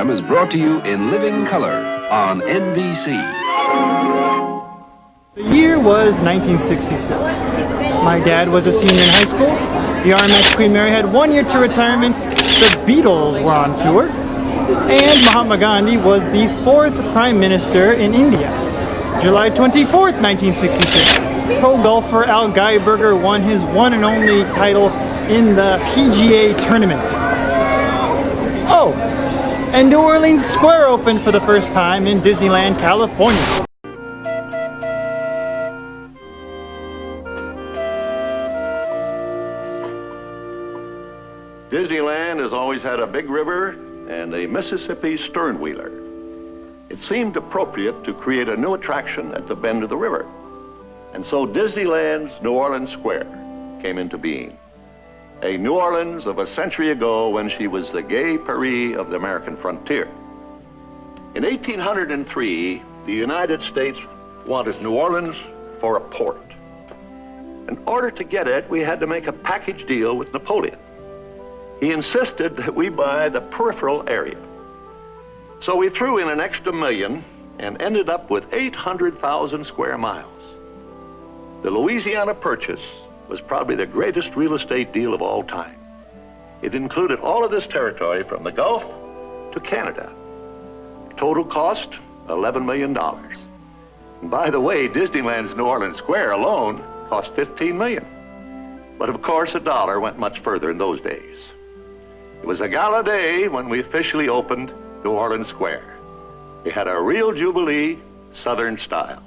program is brought to you in living color on NBC. The year was 1966. My dad was a senior in high school. The RMS Queen Mary had 1 year to retirement. The Beatles were on tour. And Mahatma Gandhi was the 4th Prime Minister in India. July 24th, 1966. Pro golfer Al Geiberger won his one and only title in the PGA tournament. Oh, and New Orleans Square opened for the first time in Disneyland, California. Disneyland has always had a big river and a Mississippi sternwheeler. It seemed appropriate to create a new attraction at the bend of the river. And so Disneyland's New Orleans Square came into being. A New Orleans of a century ago when she was the gay Paris of the American frontier. In 1803, the United States wanted New Orleans for a port. In order to get it, we had to make a package deal with Napoleon. He insisted that we buy the peripheral area. So we threw in an extra million and ended up with 800,000 square miles. The Louisiana Purchase was probably the greatest real estate deal of all time. It included all of this territory from the Gulf to Canada. Total cost, $11 million. And by the way, Disneyland's New Orleans Square alone cost $15 million. But of course, a dollar went much further in those days. It was a gala day when we officially opened New Orleans Square. We had a real jubilee, Southern style.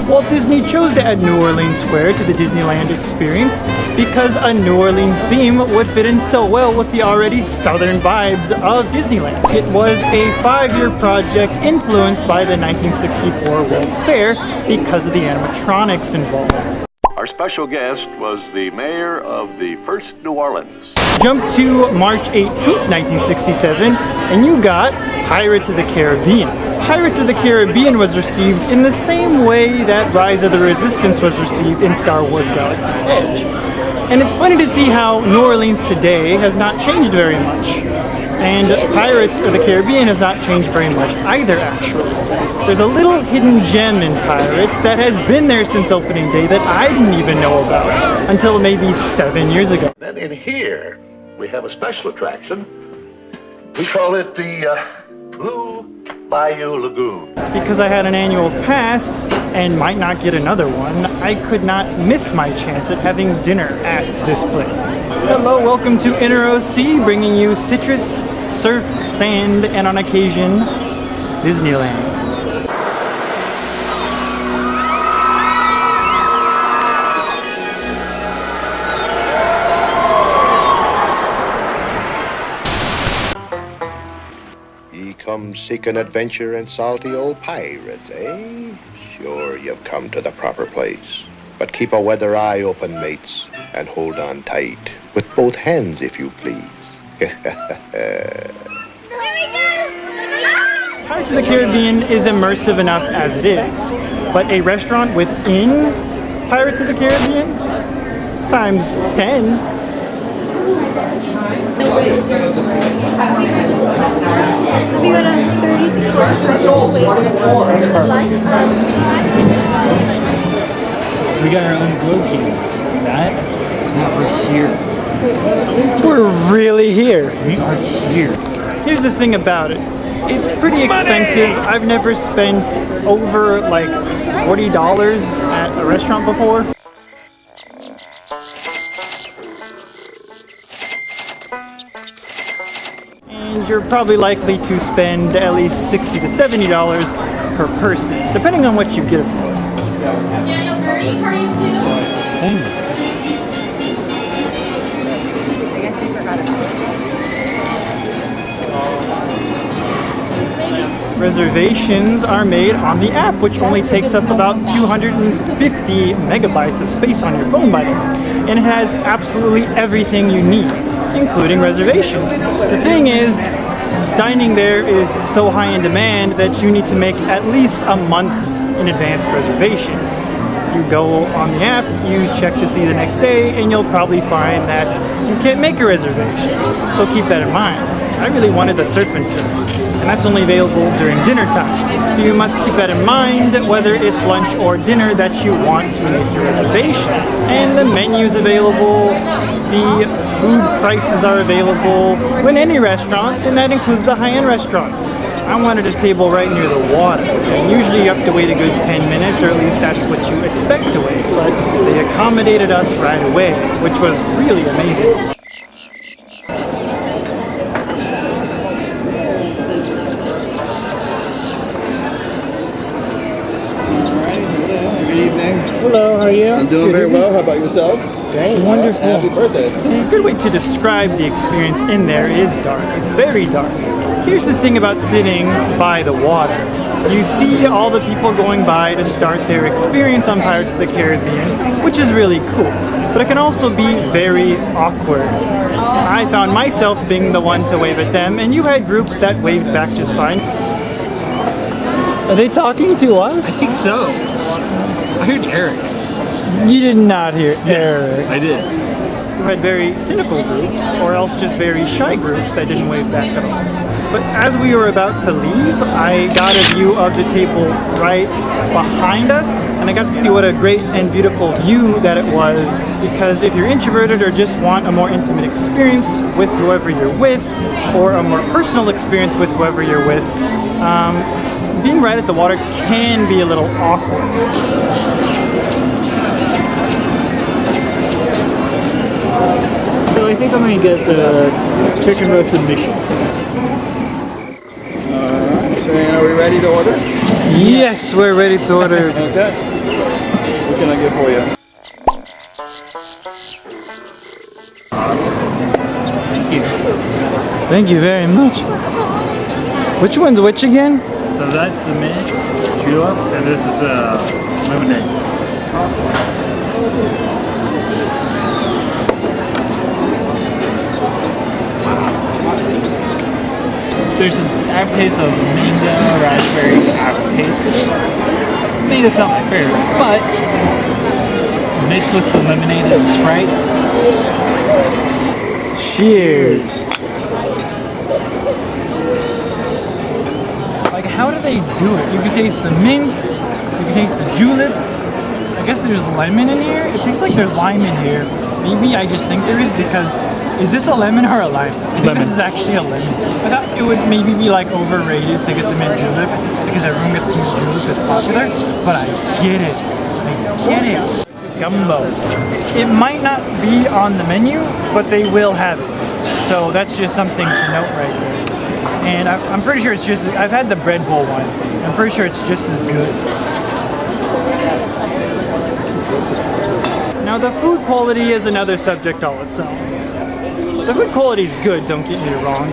Walt Disney chose to add New Orleans Square to the Disneyland experience because a New Orleans theme would fit in so well with the already southern vibes of Disneyland. It was a 5-year project influenced by the 1964 World's Fair because of the animatronics involved. Our special guest was the mayor of the first New Orleans. Jump to March 18th, 1967, and you got Pirates of the Caribbean. Pirates of the Caribbean was received in the same way that Rise of the Resistance was received in Star Wars Galaxy's Edge. And it's funny to see how New Orleans today has not changed very much. And Pirates of the Caribbean has not changed very much either, actually. There's a little hidden gem in Pirates that has been there since opening day that I didn't even know about until maybe 7 years ago. Then in here, we have a special attraction. We call it the Blue Bayou Lagoon. Because I had an annual pass and might not get another one, I could not miss my chance at having dinner at this place. Hello, welcome to Inner OC, bringing you citrus, surf, sand, and on occasion, Disneyland. Come seeking adventure and salty old pirates, eh? Sure, you've come to the proper place. But keep a weather eye open, mates, and hold on tight. With both hands, if you please. Pirates of the Caribbean is immersive enough as it is. But a restaurant within Pirates of the Caribbean? Times 10. We got a 30 to 40 We got our own glow cans. That? We're here. We're really here. We are here. Here's the thing about it. It's pretty expensive. I've never spent over like $40 at a restaurant before. You're probably likely to spend at least $60 to $70 per person, depending on what you get, of course. Daniel Gertie, party 2. Reservations are made on the app, which only takes up about 250 megabytes of space on your phone, by the way. And it has absolutely everything you need, including reservations. The thing is, dining there is so high in demand that you need to make at least a month's in advance reservation. You go on the app, you check to see the next day, and you'll probably find that you can't make a reservation. So keep that in mind. I really wanted the surf and turf, and that's only available during dinner time. So you must keep that in mind whether it's lunch or dinner that you want to make your reservation. And the menu's available, the food prices are available in any restaurant, and that includes the high-end restaurants. I wanted a table right near the water, and usually you have to wait a good 10 minutes, or at least that's what you expect to wait, but they accommodated us right away, which was really amazing. Good evening. Hello, how are you? I'm doing very well. How about yourselves? Great. Wonderful. Happy birthday. A good way to describe the experience in there is dark. It's very dark. Here's the thing about sitting by the water. You see all the people going by to start their experience on Pirates of the Caribbean, which is really cool. But it can also be very awkward. I found myself being the one to wave at them, and you had groups that waved back just fine. Are they talking to us? I think so. I heard Eric. You did not hear Eric. I did. You had very cynical groups, or else just very shy groups that didn't wave back at all. But as we were about to leave, I got a view of the table right behind us, and I got to see what a great and beautiful view that it was, because if you're introverted or just want a more intimate experience with whoever you're with, or a more personal experience with whoever you're with, being right at the water can be a little awkward. So I think I'm gonna get the chicken roast submission. So, are we ready to order? Yes, we're ready to order. Okay. What can I get for you? Thank you. Thank you very much. Which one's which again? So that's the mint julep, and this is the lemonade. There's an aftertaste of mango, raspberry aftertaste, which maybe it's not my favorite, but mixed with the lemonade and the Sprite. Cheers. Like, how do they do it? You can taste the mint, you can taste the julep. I guess there's lemon in here. It tastes like there's lime in here. Maybe I just think there is because, is this a lemon or a lime? I think this is actually a lemon. I thought it would maybe be like overrated to get the mint julep because everyone gets the mint julep, it's popular, but I get it. I get it. Gumbo. It might not be on the menu, but they will have it. So that's just something to note right there. And I'm pretty sure it's just, I've had the bread bowl one. I'm pretty sure it's just as good. Now the food quality is another subject all its own. The food quality is good, don't get me wrong.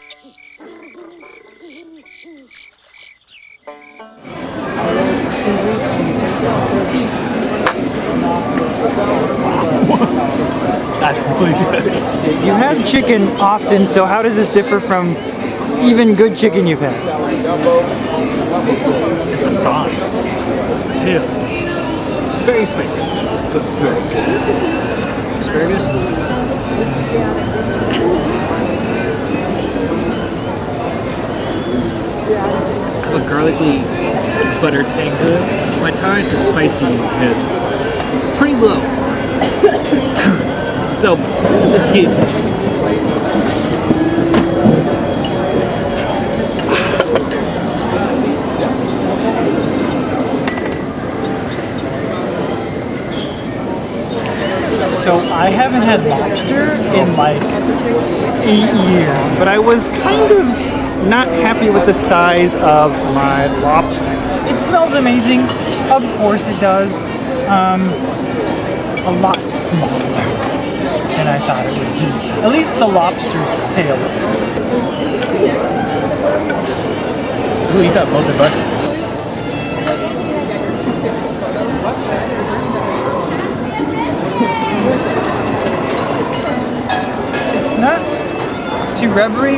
That's really good. You have chicken often, so how does this differ from even good chicken you've had? It's a sauce. Potatoes. Very spicy. But very good. Asparagus. I have a garlicky butter tang to it. My tolerance to spiciness is pretty low. So, let's get it. So I haven't had lobster in like 8 years, but I was kind of not happy with the size of my lobster. It smells amazing, of course it does. It's a lot smaller than I thought it would be. At least the lobster tail is. Ooh, you got melted butter. It's not too rubbery,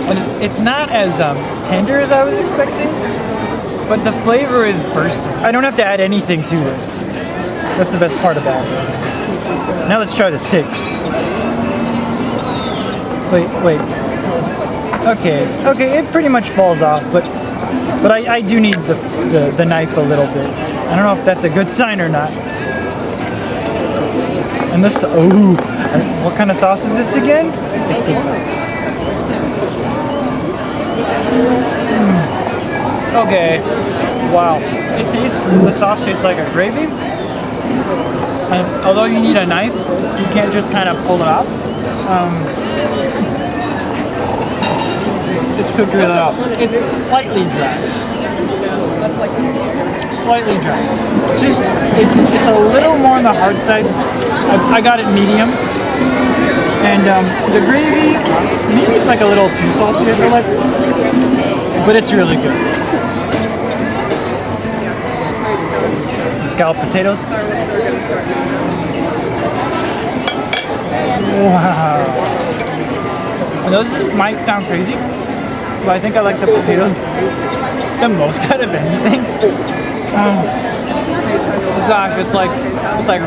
and it's not as tender as I was expecting, but the flavor is bursting. I don't have to add anything to this. That's the best part about it. Now let's try the steak. Wait. Okay, it pretty much falls off, but I do need the knife a little bit. I don't know if that's a good sign or not. And this, ooh, what kind of sauce is this again? It's good sauce. Okay, wow. The sauce tastes like a gravy. And although you need a knife, you can't just kind of pull it off. It's cooked really well. It's slightly dry. Slightly dry. It's a little more on the hard side. I got it medium. And the gravy, maybe it's like a little too salty, I feel like. But it's really good. The scalloped potatoes. Wow. And those might sound crazy, but I think I like the potatoes the most out of anything. Gosh, it's like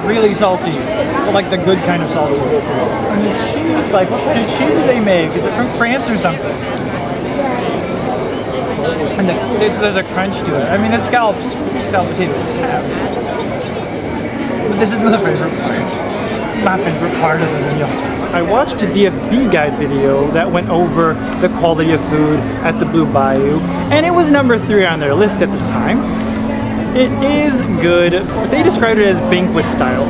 really salty, but like the good kind of salty. And the cheese, like what kind of cheese do they make? Is it from France or something? And there's a crunch to it. I mean, the scalloped potatoes have. But this is my favorite part. This is my favorite part of the meal. I watched a DFB guide video that went over the quality of food at the Blue Bayou, and it was number 3 on their list at the time. It is good. They described it as banquet style.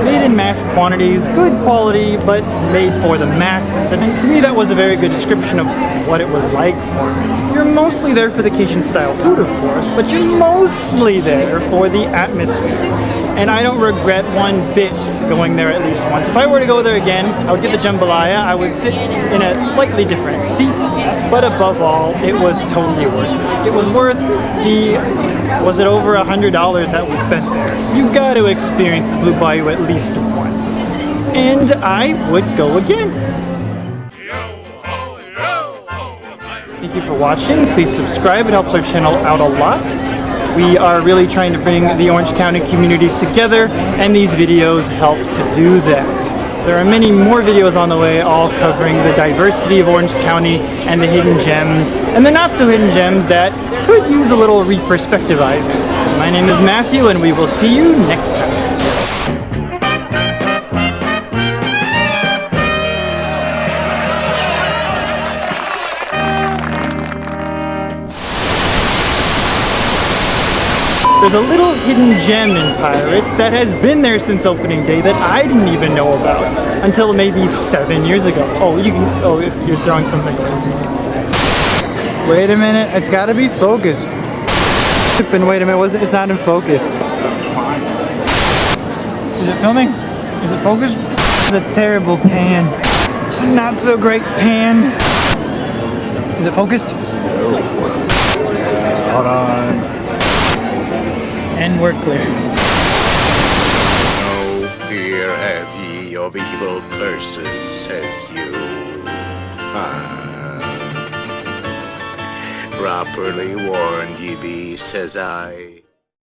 Made in mass quantities, good quality, but made for the masses. And to me that was a very good description of what it was like for me. You're mostly there for the Cajun style food, of course, but you're mostly there for the atmosphere. And I don't regret one bit going there at least once. If I were to go there again, I would get the jambalaya. I would sit in a slightly different seat, but above all, it was totally worth it. It was worth was it over $100 that we spent there? You got to experience the Blue Bayou at least once. And I would go again. Thank you for watching. Please subscribe. It helps our channel out a lot. We are really trying to bring the Orange County community together, and these videos help to do that. There are many more videos on the way, all covering the diversity of Orange County and the hidden gems, and the not so hidden gems that could use a little re-perspectivizing. My name is Matthew, and we will see you next time. There's a little hidden gem in Pirates that has been there since opening day that I didn't even know about until maybe 7 years ago. Oh, you're throwing something away. Wait a minute, it's gotta be focused. Wait a minute, it's not in focus. Is it filming? Is it focused? It's a terrible pan. Not so great pan. Is it focused? Hold on. And we're clear. No fear have ye of evil curses, says you. Properly warned ye be, says I.